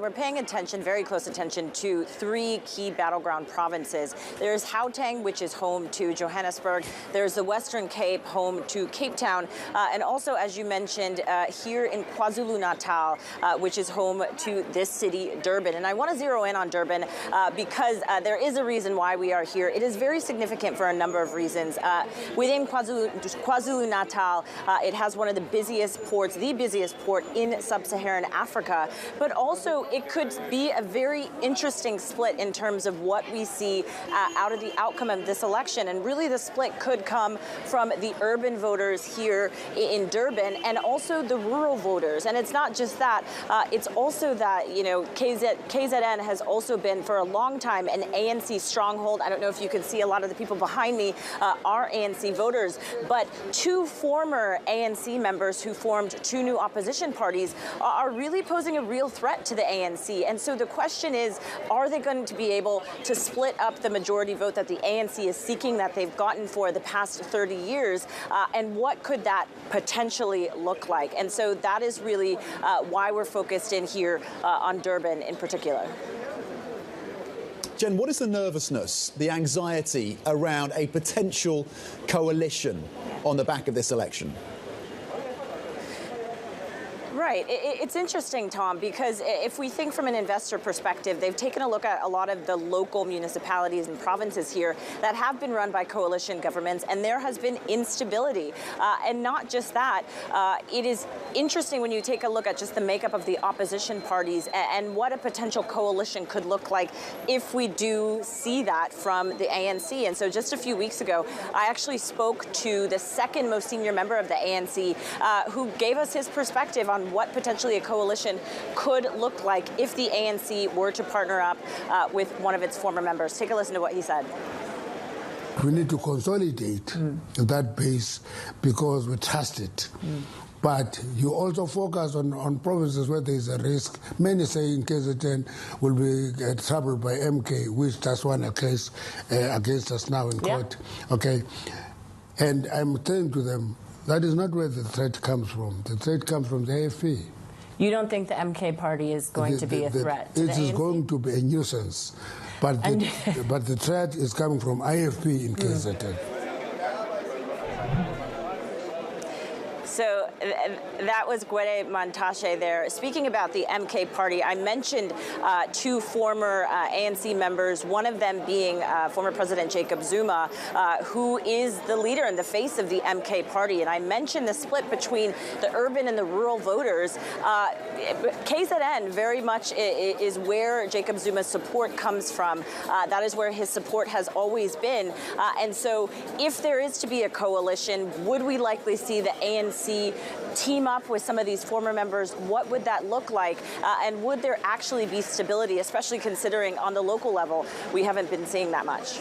We're paying attention, very close attention, to three key battleground provinces. There's Gauteng, which is home to Johannesburg. There's the Western Cape, home to Cape Town. And also, as you mentioned, here in KwaZulu-Natal, which is home to this city, Durban. And I want to zero in on Durban because there is a reason why we are here. It is very significant for a number of reasons. Within KwaZulu-Natal, it has one of the busiest ports, the busiest port in sub-Saharan Africa, but also it could be a very interesting split in terms of what we see out of the outcome of this election. And really the split could come from the urban voters here in Durban and also the rural voters. And it's not just that, it's also that, you know, KZN has also been for a long time an ANC stronghold. I don't know if you can see a lot of the people behind me are ANC voters, but two former ANC members who formed two new opposition parties are really posing a real threat to the ANC. And so the question is, are they going to be able to split up the majority vote that the ANC is seeking, that they've gotten for the past 30 years? And what could that potentially look like? And so that is really why we're focused in here on Durban in particular. Jen, what is the nervousness, the anxiety around a potential coalition on the back of this election? Right. It's interesting, Tom, because if we think from an investor perspective, they've taken a look at a lot of the local municipalities and provinces here that have been run by coalition governments, and there has been instability. And not just that, it is interesting when you take a look at just the makeup of the opposition parties and what a potential coalition could look like if we do see that from the ANC. And so just a few weeks ago, I actually spoke to the second most senior member of the ANC who gave us his perspective on what potentially a coalition could look like if the ANC were to partner up with one of its former members. Take a listen to what he said. We need to consolidate that base because we trust it. But you also focus on provinces where there is a risk. Many say in KZN will be troubled by MK, which just won a case against us now in court. Okay, and I'm saying to them, that is not where the threat comes from. The threat comes from the AFP. You don't think the MK party is going to be a threat to the ANC? It is going to be a nuisance. But the threat is coming from IFP in KZN. So that was Gwede Mantashe there. Speaking about the MK party, I mentioned two former ANC members, one of them being former President Jacob Zuma, who is the leader and the face of the MK party. And I mentioned the split between the urban and the rural voters. KZN very much is where Jacob Zuma's support comes from. That is where his support has always been. And so if there is to be a coalition, would we likely see the ANC team up with some of these former members? What would that look like? And would there actually be stability, especially considering on the local level, we haven't been seeing that much?